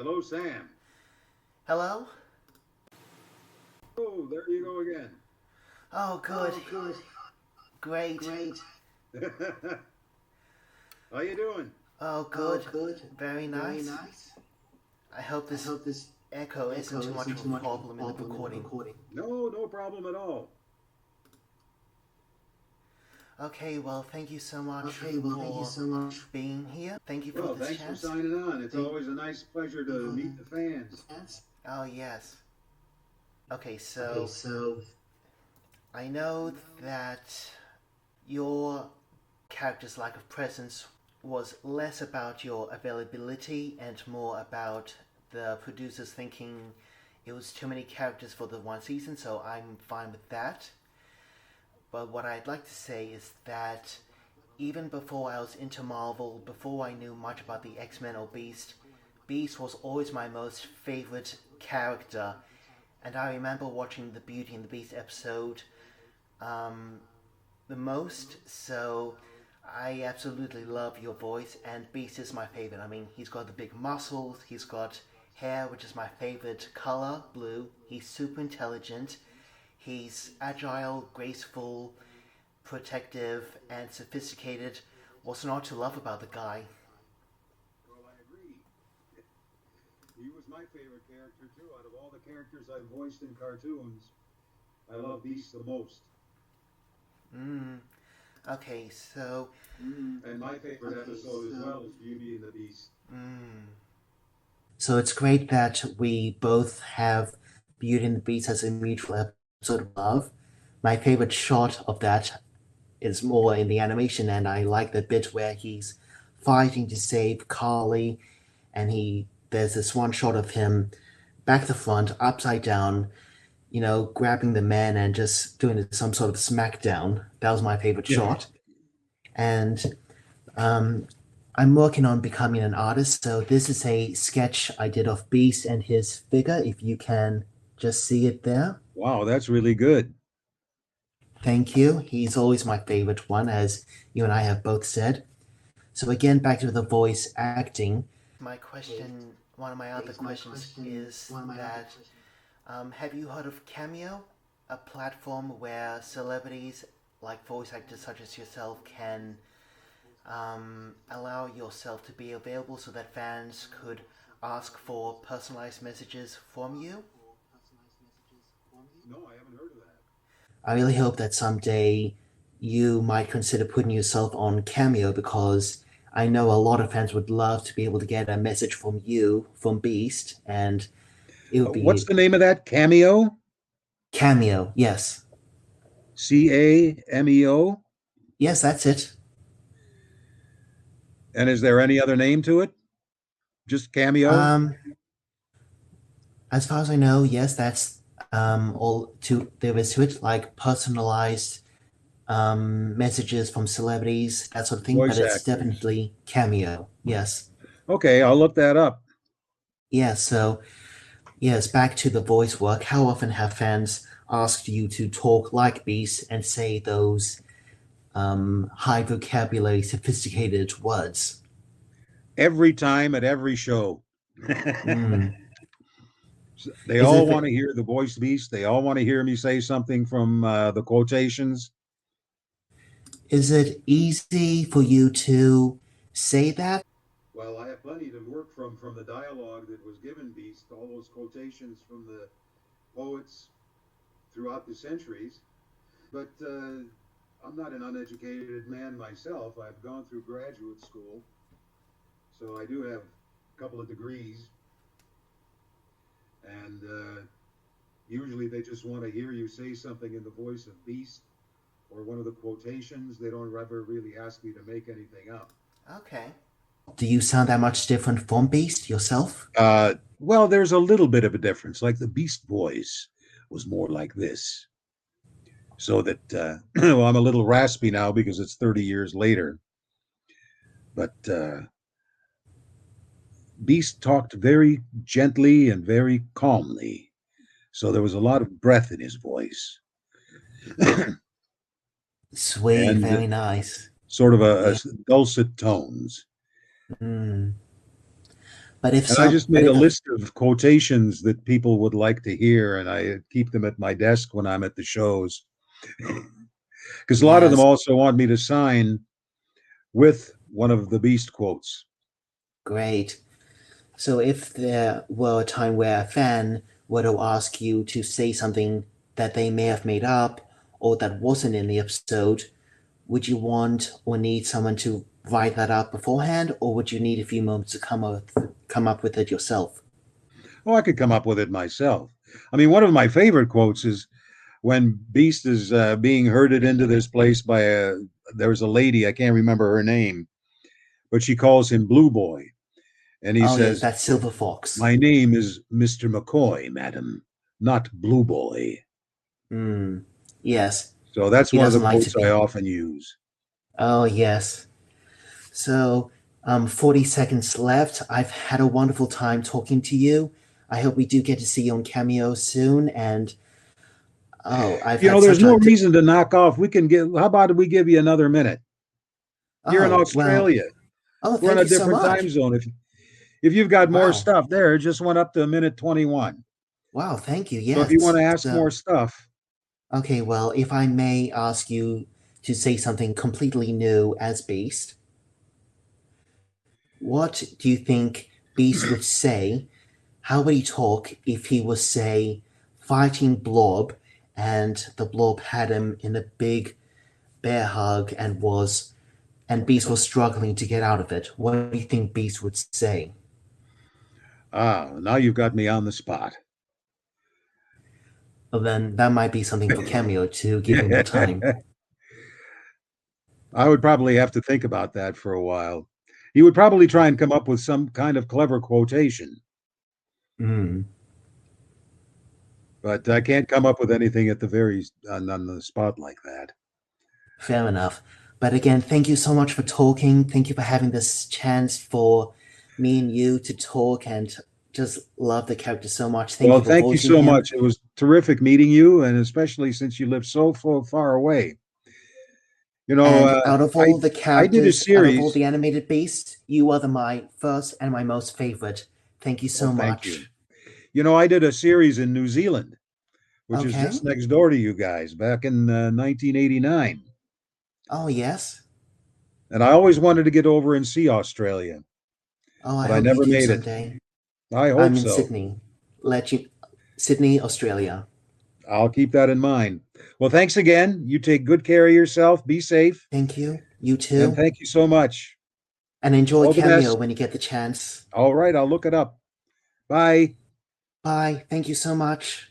Hello, Sam. Hello? Oh, there you go again. Oh, good. Oh, good. Great. Great. How you doing? Oh, Oh, good. good. Very Very nice. nice. I hope I this hope this echo isn't echo too much isn't of too a much of a problem in the problem in the recording. recording. No, no problem at all. Okay, well, thank you so much Okay, well, thank you for so much. being here. Thank you for Well, this thanks for chance. signing on. It's Thank always a nice pleasure to you for meet the fans. the fans. Oh, yes. Okay, Okay, so so I know that your character's lack of presence was less about your availability and more about the producers thinking it was too many characters for the one season, so I'm fine with that. But what I'd like to say is that even before I was into Marvel, before I knew much about the X-Men or Beast, Beast was always my most favorite character. And I remember watching the Beauty and the Beast episode um, the most, so I absolutely love your voice, and Beast is my favorite. I mean, he's got the big muscles, he's got hair, which is my favorite color, blue. He's super intelligent, he's agile, graceful, protective, and sophisticated. What's not to love about the guy? Well, I agree. He was my favorite character, too. Out of all the characters I've voiced in cartoons, I love Beast the most. Mm. Okay, so. And my favorite episode as well is Beauty and the Beast. Mm. so it's great that we both have Beauty and the Beast as a mutual episode of love. My favorite shot of that is more in the animation, and I like the bit where he's fighting to save Carly, and he there's this one shot of him back to front, upside down, grabbing the man and just doing some sort of smackdown. That was my favorite Yeah. shot. And um, I'm working on becoming an artist, so this is a sketch I did of Beast and his figure. If you can just see it there. Wow, that's really good. Thank you. He's always my favorite one, as you and I have both said. So again, back to the voice acting. My question, one of my other questions is that have you heard of Cameo, a platform where celebrities like voice actors such as yourself can allow yourself to be available so that fans could ask for personalized messages from you? No, I haven't heard of that. I really hope that someday you might consider putting yourself on Cameo, because I know a lot of fans would love to be able to get a message from you, from Beast, and it would What's be the name of that? Cameo? Cameo. Yes. Cameo? Yes, that's it. And is there any other name to it? Just Cameo? Um, as far as I know, yes, that's all to there is to it, like personalized messages from celebrities, that sort of thing. But Voice it's actors. definitely Cameo. Yes. Okay, I'll look that up. Yeah. So yes, back to the voice work. How often have fans asked you to talk like Beast and say those high vocabulary, sophisticated words? Every time at every show. Mm. They Is all it want to hear the voice beast. They all want to hear me say something from the quotations. is it easy for you to say that? Well, I have plenty to work from the dialogue that was given Beast, all those quotations from the poets throughout the centuries. But I'm not an uneducated man myself. I've gone through graduate school, so I do have a couple of degrees. And usually they just want to hear you say something in the voice of Beast or one of the quotations. They don't ever really ask me to make anything up. Okay. Do you sound that much different from Beast yourself? Well, there's a little bit of a difference. Like the Beast voice was more like this. So that, well, I'm a little raspy now because it's 30 years later. But Beast talked very gently and very calmly. So there was a lot of breath in his voice. Sweet, And very nice. sort of a Yeah. dulcet tones. Mm. But if And I some, just but made a if a, list of quotations that people would like to hear, and I keep them at my desk when I'm at the shows. Because a lot of them yes, also want me to sign with one of the Beast quotes. great. So if there were a time where a fan were to ask you to say something that they may have made up or that wasn't in the episode, would you want or need someone to write that up beforehand, or would you need a few moments to come up with it yourself? Oh, I could come up with it myself. I mean, one of my favorite quotes is when Beast is being herded into this place by there's a lady, I can't remember her name, but she calls him Blue Boy. And he Oh yes, says, that's Silver Fox. "My name is Mr. McCoy, madam, not Blue Boy." Hmm. Yes, So that's he one of the doesn't like to quotes I be. often use. Oh yes. So, 40 seconds left. I've had a wonderful time talking to you. I hope we do get to see you on Cameo soon. And oh, I've You had know, there's such no a reason to knock off. We can get, how about we give you another minute? You're in oh well. Australia. Oh, We're in thank a you so different time much. zone. If you've got more Wow. stuff there, it just went up to a minute 21. Wow, thank you. So if you want Yes. to ask So, more stuff, okay, well, if I may ask you to say something completely new as Beast, what do you think Beast would say? How would he talk if he was, say, fighting Blob and the Blob had him in a big bear hug and Beast was struggling to get out of it? What do you think Beast would say? now you've got me on the spot. Well, then that might be something for Cameo to give you more time. I would probably have to think about that for a while. He would probably try and come up with some kind of clever quotation, Mm, but I can't come up with anything at the very on the spot like that. fair enough. But again, thank you so much for talking. Thank you for having this chance for me and you to talk and just love the character so much. Thank Well, you for thank you voicing so him. much. It was terrific meeting you, and especially since you live so far away. You know, And out of I all the I did a characters, out of all series. the animated beasts, you are my first and my most favorite. Thank you Well, so thank you. much. You know, I did a series in New Zealand, which is Okay. just next door to you guys, back in 1989. Oh, yes. And I always wanted to get over and see Australia, Oh, I but I hope you never do made it. someday. I I'm hope in so. Sydney. Let you, Sydney, Australia. I'll keep that in mind. Well, thanks again. You take good care of yourself. Be safe. Thank you. You And too. thank you so much. And enjoy All the Cameo best. when you get the chance. All right. I'll look it up. Bye. Bye. Thank you so much.